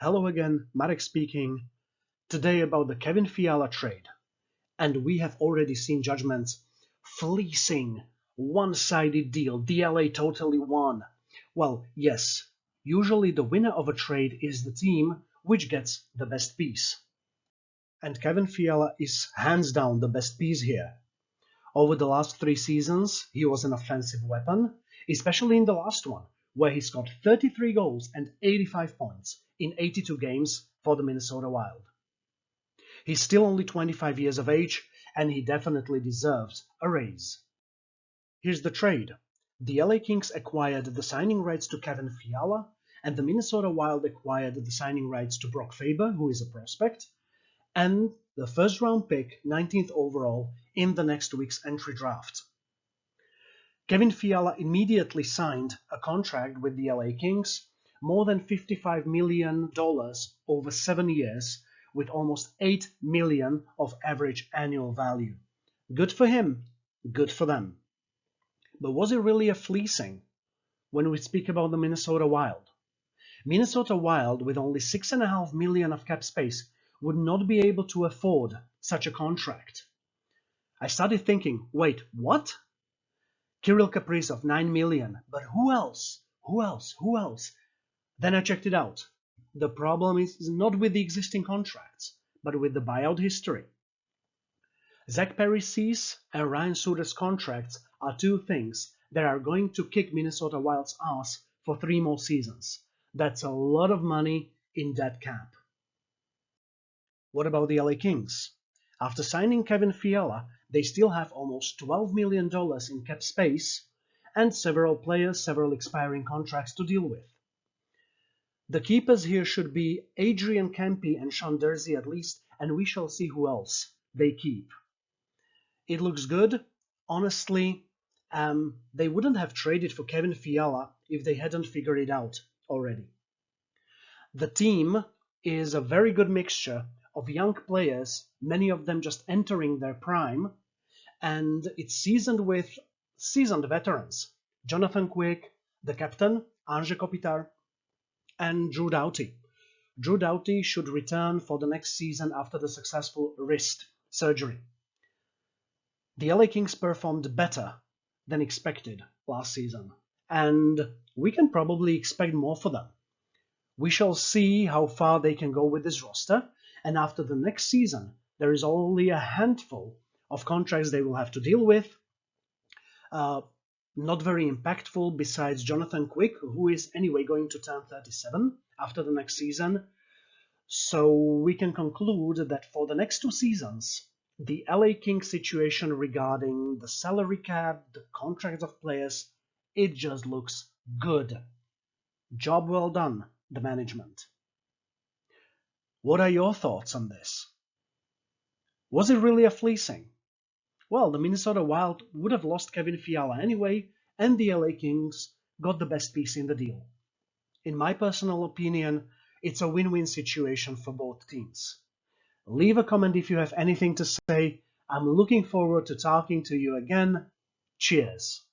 Hello again, Marek speaking. Today about the Kevin Fiala trade. And we have already seen judgments fleecing, one-sided deal, the LA totally won. Well, yes, usually the winner of a trade is the team which gets the best piece. And Kevin Fiala is hands down the best piece here. Over the last 3 seasons, he was an offensive weapon, especially in the last one, where he scored 33 goals and 85 points in 82 games for the Minnesota Wild. He's still only 25 years of age, and he definitely deserves a raise. Here's the trade. The LA Kings acquired the signing rights to Kevin Fiala, and the Minnesota Wild acquired the signing rights to Brock Faber, who is a prospect, and the first-round pick, 19th overall, in the next week's entry draft. Kevin Fiala immediately signed a contract with the LA Kings, more than $55 million over 7 years, with almost $8 million of average annual value. Good for him, good for them. But was it really a fleecing when we speak about the Minnesota Wild? Minnesota Wild, with only $6.5 million of cap space, would not be able to afford such a contract. I started thinking, wait, what? Kirill Kaprizov, $9 million, but who else? Who else? Then I checked it out. The problem is not with the existing contracts, but with the buyout history. Zach Parise and Ryan Suter's contracts are two things that are going to kick Minnesota Wild's ass for 3 more seasons. That's a lot of money in dead cap. What about the LA Kings? After signing Kevin Fiala, they still have almost $12 million in cap space and several players, several expiring contracts to deal with. The keepers here should be Adrian Kempe and Sean Durzi at least, and we shall see who else they keep. It looks good. Honestly, they wouldn't have traded for Kevin Fiala if they hadn't figured it out already. The team is a very good mixture of young players, many of them just entering their prime, and it's seasoned with seasoned veterans. Jonathan Quick, the captain, Anže Kopitar, and Drew Doughty. Drew Doughty should return for the next season after the successful wrist surgery. The LA Kings performed better than expected last season, and we can probably expect more for them. We shall see how far they can go with this roster, and after the next season, there is only a handful of contracts they will have to deal with. Not very impactful besides Jonathan Quick, who is anyway going to turn 37 after the next season. So we can conclude that for the next 2 seasons, the LA Kings situation regarding the salary cap, the contracts of players, it just looks good. Job well done, the management. What are your thoughts on this? Was it really a fleecing? Well, the Minnesota Wild would have lost Kevin Fiala anyway, and the LA Kings got the best piece in the deal. In my personal opinion, it's a win-win situation for both teams. Leave a comment if you have anything to say. I'm looking forward to talking to you again. Cheers.